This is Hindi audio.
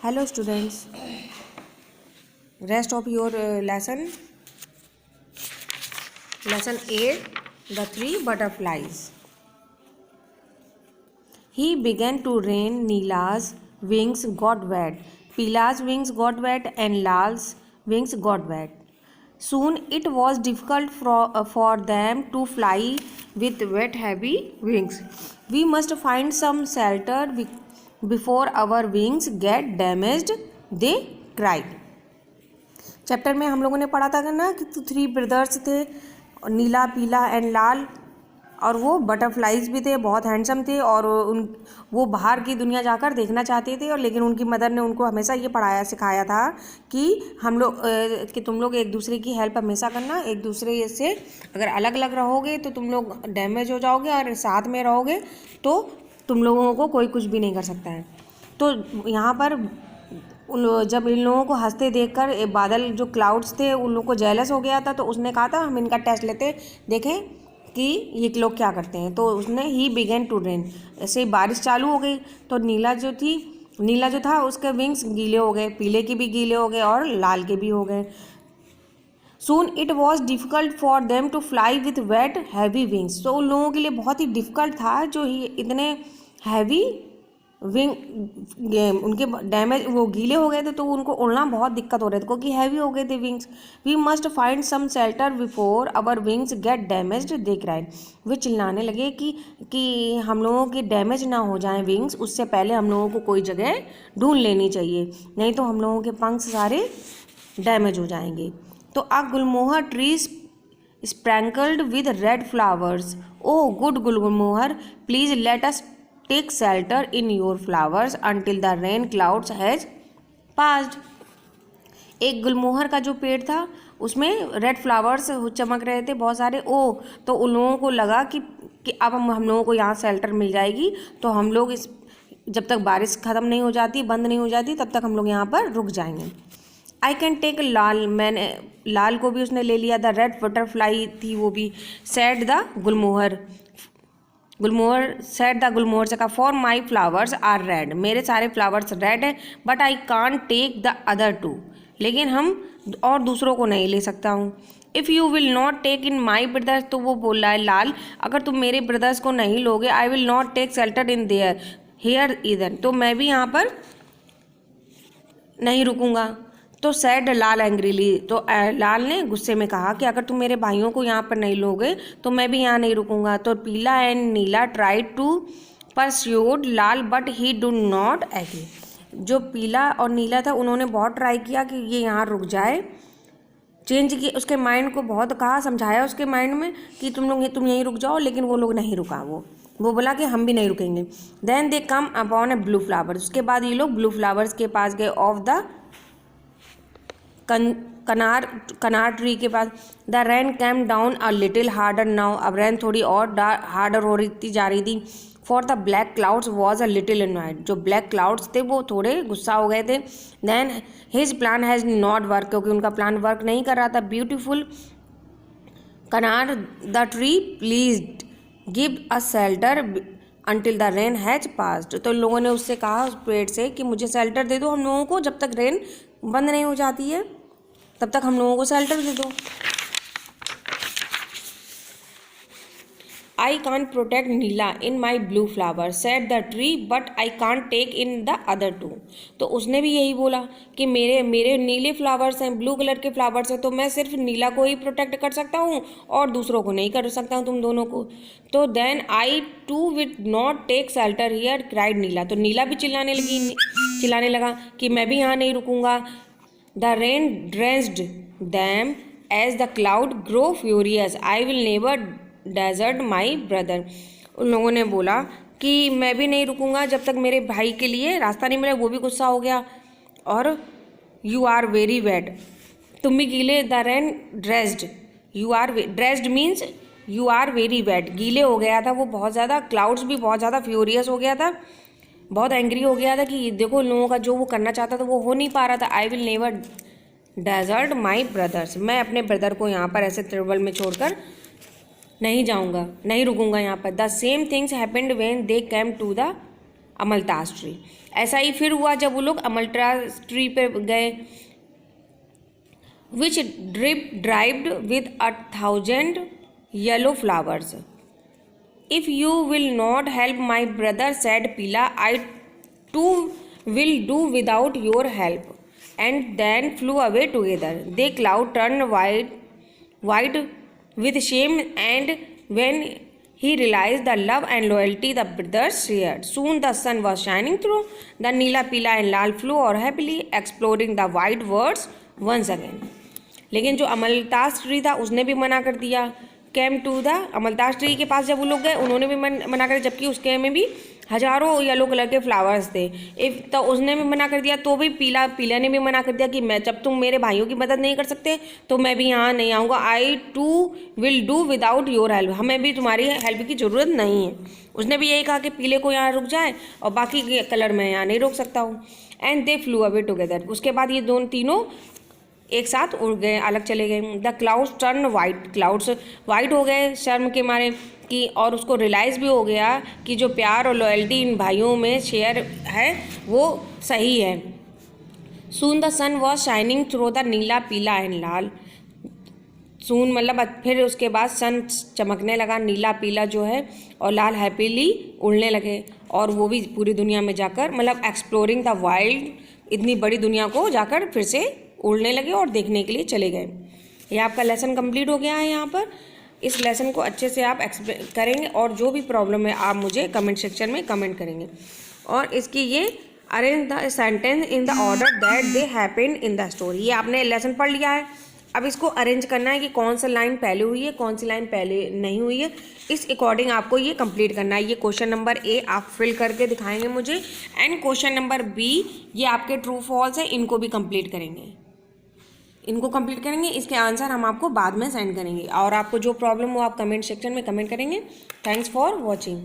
Hello students, rest of your lesson 8, the three butterflies. He began to rain. Neela's wings got wet, Pila's wings got wet, and Lal's wings got wet. Soon it was difficult for them to fly with wet heavy wings. We must find some shelter before our wings get damaged, they cried. Chapter में हम लोगों ने पढ़ा था ना कि 3 ब्रदर्स थे, नीला, पीला एंड लाल, और वो बटरफ्लाइज भी थे, बहुत हैंडसम थे, और वो बाहर की दुनिया जाकर देखना चाहते थे, और लेकिन उनकी मदर ने उनको हमेशा ये सिखाया था कि हम लोग कि तुम लोग एक दूसरे की हेल्प हमेशा करना, एक दूसरे से अगर अलग अलग रहोगे तो तुम लोग डैमेज हो जाओगे, और साथ में रहोगे तो तुम लोगों को कोई कुछ भी नहीं कर सकता है। तो यहाँ पर जब इन लोगों को हंसते देखकर बादल जो क्लाउड्स थे उन लोगों को जेलस हो गया था, तो उसने कहा था हम इनका टेस्ट लेते देखें कि ये लोग क्या करते हैं। तो उसने ही बिगेन टू रेन, ऐसे ही बारिश चालू हो गई। तो नीला जो था उसके विंग्स गीले हो गए, पीले के भी गीले हो गए और लाल के भी हो गए। Soon it was difficult for them to fly with wet heavy wings. तो उन लोगों के लिए बहुत ही डिफ़िकल्ट था जो इतने हैवी विंग उनके डैमेज वो गीले हो गए थे, तो उनको उड़ना बहुत दिक्कत हो रही थी क्योंकि हैवी हो गए थे wings. We must find some shelter before our wings get damaged, they cried. वे चिल्लाने लगे कि हम लोगों के डैमेज ना हो जाएं विंग्स, उससे पहले हम लोगों को कोई जगह ढूंढ लेनी चाहिए, नहीं तो हम लोगों के पंख सारे डैमेज हो जाएंगे। तो a gulmohar trees sprinkled with red flowers, oh good gulmohar, please let us take shelter in your flowers until the rain clouds has passed. एक गुलमोहर का जो पेड़ था उसमें रेड फ्लावर्स चमक रहे थे बहुत सारे। तो उन लोगों को लगा कि अब हम लोगों को यहाँ शेल्टर मिल जाएगी, तो हम लोग जब तक बारिश ख़त्म नहीं हो जाती, बंद नहीं हो जाती, तब तक हम लोग यहाँ पर रुक जाएंगे। आई कैन टेक लाल, मैंने लाल को भी उसने ले लिया। द रेड बटरफ्लाई थी वो भी। Said the gulmohar said the gulmohar से कहा for my flowers are red, मेरे सारे फ्लावर्स रेड है, but I can take the other two, लेकिन हम और दूसरों को नहीं ले सकता हूँ। If you will not take in my brothers, तो वो बोल रहा है लाल, अगर तुम मेरे ब्रदर्स को नहीं लोगे, I will not take shelter in there here इधर, तो मैं भी यहाँ पर नहीं रुकूंगा। तो सैड लाल एंग्रीली, तो लाल ने गुस्से में कहा कि अगर तुम मेरे भाइयों को यहाँ पर नहीं लोगे तो मैं भी यहाँ नहीं रुकूंगा। तो Peela and Neela tried to persuade Lal but he do not agree. जो पीला और नीला था उन्होंने बहुत ट्राई किया कि ये यहाँ रुक जाए, चेंज किया उसके माइंड को, बहुत कहा, समझाया उसके माइंड में कि तुम यहीं रुक जाओ, लेकिन वो लोग नहीं रुका। वो बोला कि हम भी नहीं रुकेंगे। Then they come upon a blue flower, उसके बाद ये लोग ब्लू फ्लावर्स के पास गए, ऑफ द कनार ट्री के पास। The rain came down a little harder now, अब रेन थोड़ी और हार्डर हो रही जा रही थी। For the black clouds was a little annoyed, जो ब्लैक क्लाउड्स थे वो थोड़े गुस्सा हो गए थे। Then his plan has not work, क्योंकि उनका प्लान वर्क नहीं कर रहा था। Beautiful kaner the tree please give a shelter until the rain has passed, तो लोगों ने उससे कहा उस पेड़ से कि मुझे शेल्टर दे दो हम लोगों को, जब तक रेन बंद नहीं हो जाती है तब तक हम लोगों को शेल्टर दे दो। I can protect Neela in my blue flower said the tree, but I can take in the other two, तो उसने भी यही बोला कि मेरे नीले फ्लावर्स हैं, ब्लू कलर के फ्लावर्स हैं, तो मैं सिर्फ नीला को ही प्रोटेक्ट कर सकता हूँ और दूसरों को नहीं कर सकता हूँ, तुम दोनों को। तो then I too will not take shelter here cried Neela, तो नीला भी चिल्लाने लगा कि मैं भी यहाँ नहीं रुकूंगा। The rain drenched them as the cloud grow furious, I will never desert my brother, उन लोगों ने बोला कि मैं भी नहीं रुकूंगा जब तक मेरे भाई के लिए रास्ता नहीं मिला। वो भी गुस्सा हो गया। और यू आर वेरी वेट, तुम भी गीले। The rain drenched, you are drenched means you are very wet, गीले हो गया था वो बहुत ज़्यादा। क्लाउड्स भी बहुत ज़्यादा फ्यूरियस हो गया था, बहुत एंग्री हो गया था कि देखो लोगों का जो वो करना चाहता था वो हो नहीं पा रहा था। I will never desert my brothers, मैं अपने ब्रदर को यहाँ पर ऐसे ट्रबल में छोड़कर नहीं जाऊँगा, नहीं रुकूंगा यहाँ पर। The same things happened when they came to the amaltas tree. ऐसा ही फिर हुआ जब वो लोग अमलतास ट्री पे गए। Which drived with 1,000 yellow flowers. If you will not help my brother said Peela, I too will do without your help, and then flew away together. The cloud turned white with shame, and when he realized the love and loyalty the brothers shared, soon the sun was shining through. The Neela, Pila and Lal flew over happily, exploring the wide worlds once again. लेकिन जो अमलतास ट्री था उसने भी मना कर दिया। Came to the amaltas tree के पास जब वो लोग गए उन्होंने भी मना कर, जबकि उसके में भी हजारों येलो कलर के फ्लावर्स थे। इफ तो उसने भी मना कर दिया, तो भी पीला ने भी मना कर दिया कि मैं, जब तुम मेरे भाइयों की मदद नहीं कर सकते तो मैं भी यहाँ नहीं आऊँगा। I too will do without your help, हमें भी तुम्हारी हेल्प की ज़रूरत नहीं है। उसने भी यही कहा कि पीले को यहाँ रुक जाए और बाकी के कलर मैं यहाँ नहीं रोक सकता हूँ। And they flu away together, उसके बाद ये दोनों तीनों एक साथ उड़ गए, अलग चले गए। The clouds turn white, clouds white हो गए शर्म के मारे कि, और उसको रियलाइज़ भी हो गया कि जो प्यार और लॉयल्टी इन भाइयों में शेयर है वो सही है। Soon the sun was shining through the Neela, Peela and लाल। सून मतलब फिर उसके बाद सन चमकने लगा, नीला पीला जो है और लाल हैप्पीली उड़ने लगे, और वो भी पूरी दुनिया में जाकर मतलब एक्सप्लोरिंग द वाइल्ड, इतनी बड़ी दुनिया को जाकर फिर से उड़ने लगे और देखने के लिए चले गए। ये आपका लेसन कंप्लीट हो गया है। यहाँ पर इस लेसन को अच्छे से आप एक्सप्लेन करेंगे और जो भी प्रॉब्लम है आप मुझे कमेंट सेक्शन में कमेंट करेंगे। और इसकी ये arrange the sentence in the order that they happened in the story, ये आपने लेसन पढ़ लिया है। अब इसको अरेंज करना है कि कौन सा लाइन पहले हुई है, कौन सी लाइन पहले नहीं हुई है, इस अकॉर्डिंग आपको ये कंप्लीट करना है। ये क्वेश्चन नंबर ए आप फिल करके दिखाएंगे मुझे, एंड क्वेश्चन नंबर बी ये आपके ट्रू फॉल्स है, इनको भी कंप्लीट करेंगे, इनको कंप्लीट करेंगे। इसके आंसर हम आपको बाद में सेंड करेंगे, और आपको जो प्रॉब्लम हो आप कमेंट सेक्शन में कमेंट करेंगे। Thanks for watching.